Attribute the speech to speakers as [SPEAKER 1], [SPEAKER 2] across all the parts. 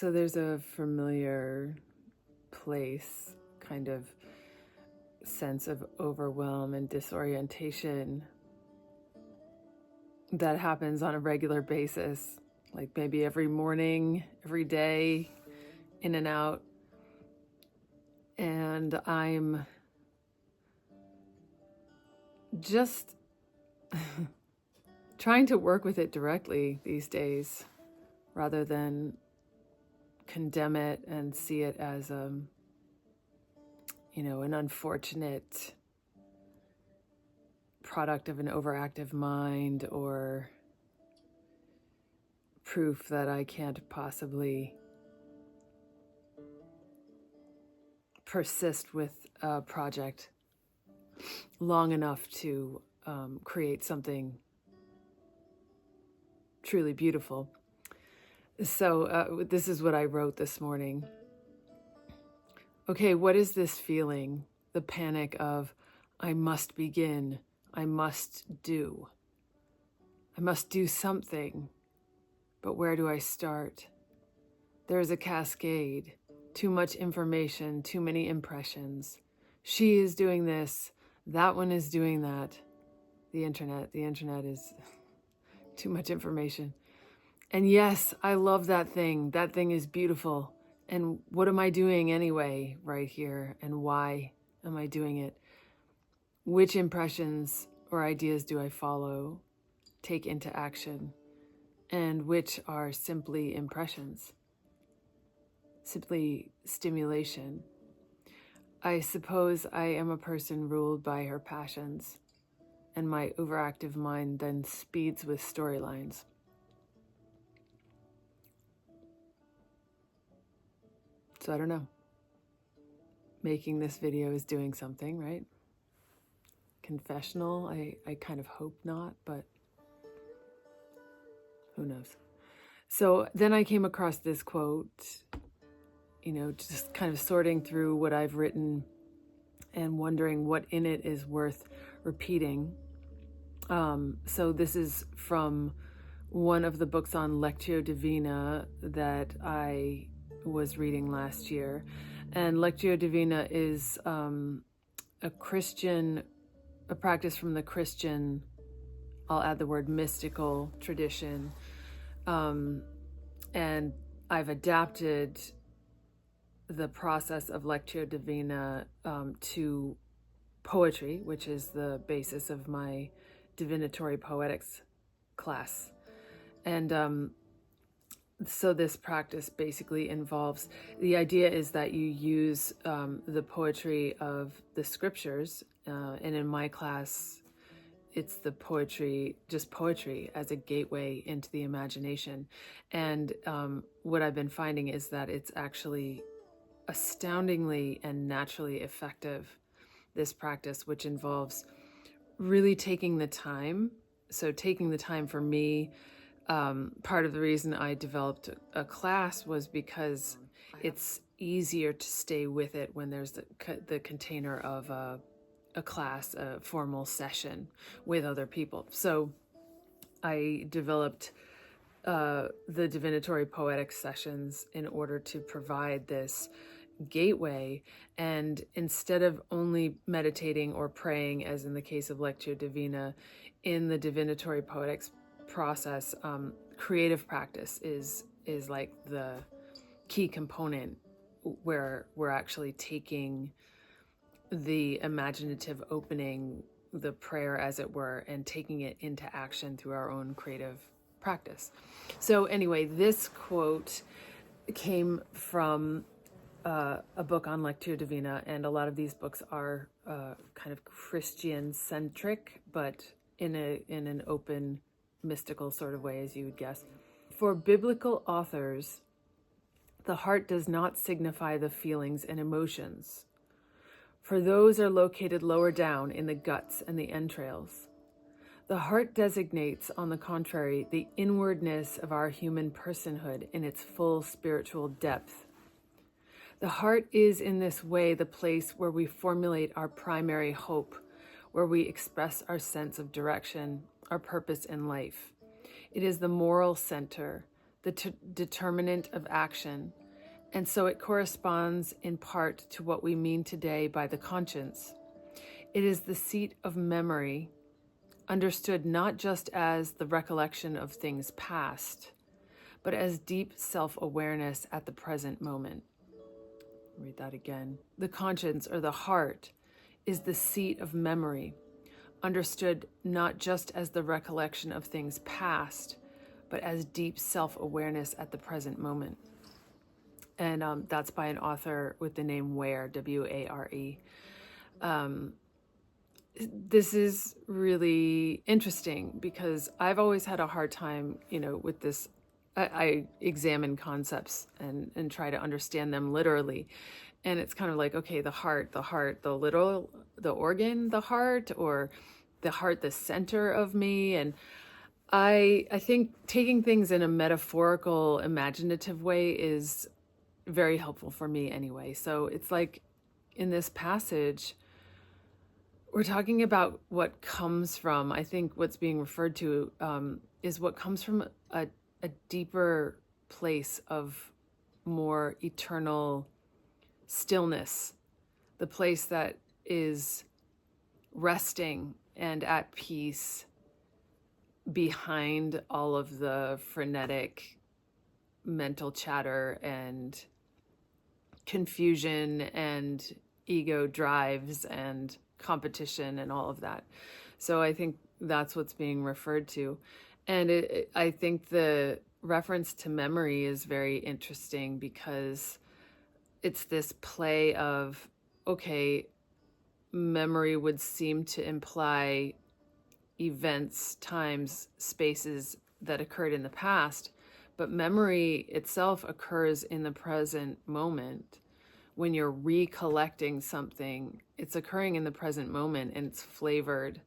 [SPEAKER 1] So there's a familiar place, kind of sense of overwhelm and disorientation that happens on a regular basis, like maybe every morning, every day, in and out. And I'm just trying to work with it directly these days, rather than condemn it and see it as an unfortunate product of an overactive mind, or proof that I can't possibly persist with a project long enough to create something truly beautiful. So this is what I wrote this morning. Okay, what is this feeling? The panic of, I must begin, I must do something, but where do I start? There is a cascade, too much information, too many impressions. She is doing this, that one is doing that. The internet is too much information. And yes, I love that thing. That thing is beautiful. And what am I doing anyway right here? And why am I doing it? Which impressions or ideas do I follow, take into action? And which are simply impressions, simply stimulation? I suppose I am a person ruled by her passions, and my overactive mind then speeds with storylines. So I don't know. Making this video is doing something, right? Confessional, I kind of hope not, but who knows? So then I came across this quote, just kind of sorting through what I've written and wondering what in it is worth repeating. So this is from one of the books on Lectio Divina that I was reading last year. And Lectio Divina is a practice from the Christian, I'll add the word mystical tradition. And I've adapted the process of Lectio Divina to poetry, which is the basis of my Divinatory Poetics class. And so this practice basically involves, the idea is that you use the poetry of the scriptures, and in my class, it's the poetry, just poetry as a gateway into the imagination. And what I've been finding is that it's actually astoundingly and naturally effective, this practice, which involves really taking the time. So taking the time for me, part of the reason I developed a class was because it's easier to stay with it when there's the container of a class, a formal session with other people. So I developed the Divinatory Poetics sessions in order to provide this gateway. And instead of only meditating or praying, as in the case of Lectio Divina, in the Divinatory Poetics process, creative practice is like the key component, where we're actually taking the imaginative opening, the prayer as it were, and taking it into action through our own creative practice. So anyway, this quote came from a book on Lectio Divina, and a lot of these books are kind of Christian-centric, but in an open, mystical sort of way, as you would guess. For biblical authors, the heart does not signify the feelings and emotions, for those are located lower down in the guts and the entrails. The heart designates, on the contrary, the inwardness of our human personhood in its full spiritual depth. The heart is in this way the place where we formulate our primary hope, where we express our sense of direction, our purpose in life. It is the moral center, the determinant of action, and so it corresponds in part to what we mean today by the conscience. It is the seat of memory, understood not just as the recollection of things past, but as deep self-awareness at the present moment. Read that again. The conscience, or the heart, is the seat of memory, understood not just as the recollection of things past, but as deep self-awareness at the present moment. And that's by an author with the name Ware, W-A-R-E. This is really interesting because I've always had a hard time, with this. I examine concepts and try to understand them literally. And it's kind of like, okay, the heart, the organ, the heart, or the heart, the center of me. And I think taking things in a metaphorical, imaginative way is very helpful for me anyway. So it's like in this passage, we're talking about what comes from, I think what's being referred to is what comes from a deeper place of more eternal stillness, the place that is resting and at peace behind all of the frenetic mental chatter and confusion and ego drives and competition and all of that. So I think that's what's being referred to. And I think the reference to memory is very interesting because it's this play of, okay, memory would seem to imply events, times, spaces that occurred in the past, but memory itself occurs in the present moment. When you're recollecting something, it's occurring in the present moment, and it's flavored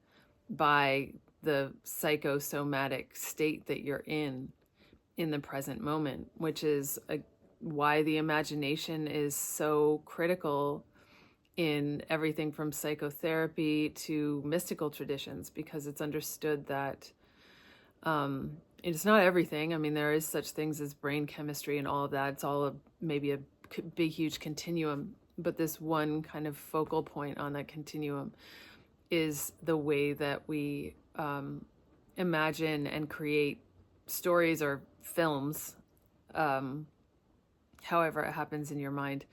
[SPEAKER 1] by the psychosomatic state that you're in the present moment, which is why the imagination is so critical in everything from psychotherapy to mystical traditions, because it's understood that it's not everything. I mean, there is such things as brain chemistry and all of that. It's all maybe a big, huge continuum, but this one kind of focal point on that continuum is the way that we imagine and create stories or films, however it happens in your mind,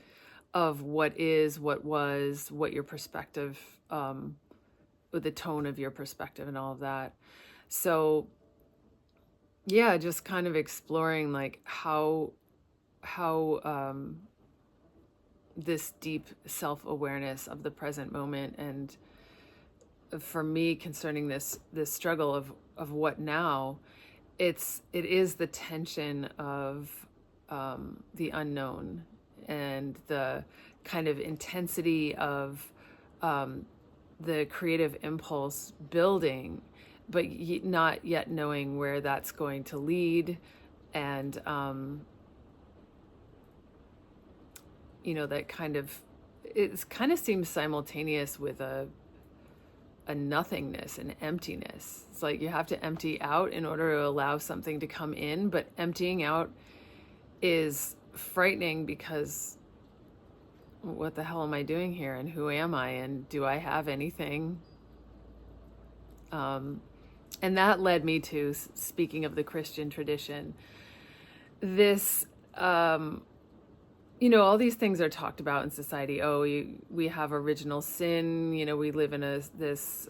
[SPEAKER 1] of what is, what was, what your perspective, with the tone of your perspective and all of that. So yeah, just kind of exploring like how this deep self-awareness of the present moment, and for me concerning this struggle of what now, it is the tension of the unknown and the kind of intensity of the creative impulse building, but not yet knowing where that's going to lead. And that kind of seems simultaneous with a nothingness, an emptiness. It's like you have to empty out in order to allow something to come in, but emptying out is frightening because what the hell am I doing here, and who am I, and do I have anything? And that led me to, speaking of the Christian tradition, this all these things are talked about in society. Oh, we have original sin. We live in this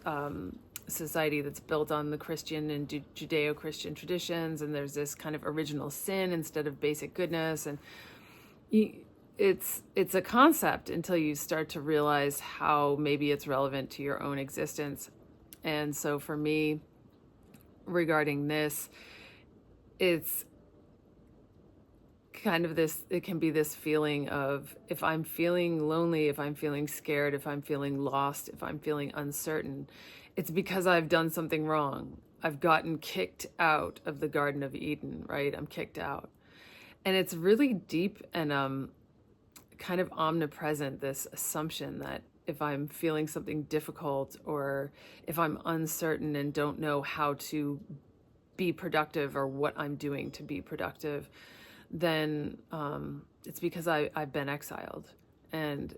[SPEAKER 1] society that's built on the Christian and Judeo-Christian traditions, and there's this kind of original sin instead of basic goodness. And it's a concept until you start to realize how maybe it's relevant to your own existence. And so for me, regarding this, it's kind of it can be this feeling of, if I'm feeling lonely, if I'm feeling scared, if I'm feeling lost, if I'm feeling uncertain, it's because I've done something wrong. I've gotten kicked out of the Garden of Eden, right? I'm kicked out. And it's really deep and kind of omnipresent, this assumption that if I'm feeling something difficult, or if I'm uncertain and don't know how to be productive or what I'm doing to be productive, then it's because I've been exiled. And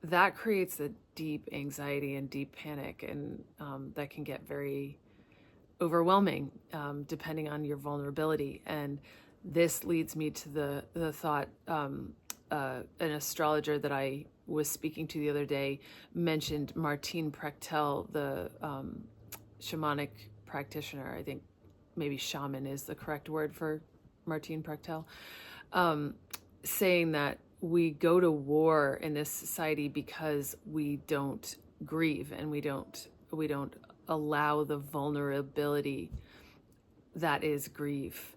[SPEAKER 1] that creates a deep anxiety and deep panic, and that can get very overwhelming depending on your vulnerability. And this leads me to the thought, an astrologer that I was speaking to the other day mentioned Martín Prechtel, the shamanic practitioner. I think maybe shaman is the correct word for Martín Prechtel, saying that we go to war in this society because we don't grieve, and we don't allow the vulnerability that is grief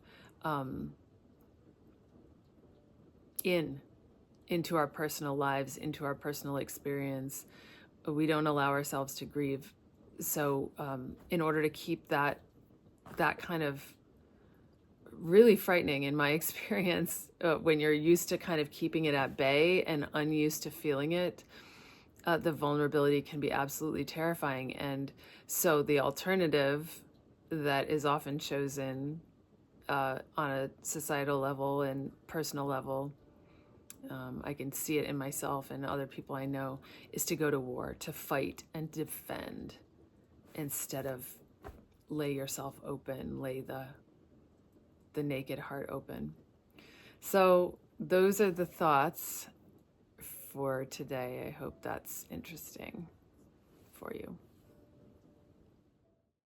[SPEAKER 1] into our personal lives, into our personal experience. We don't allow ourselves to grieve. So in order to keep that kind of really frightening, in my experience, when you're used to kind of keeping it at bay and unused to feeling it, the vulnerability can be absolutely terrifying. And so the alternative that is often chosen on a societal level and personal level, I can see it in myself and other people I know, is to go to war, to fight and defend, instead of lay yourself open, lay the naked heart open. So those are the thoughts for today. I hope that's interesting for you.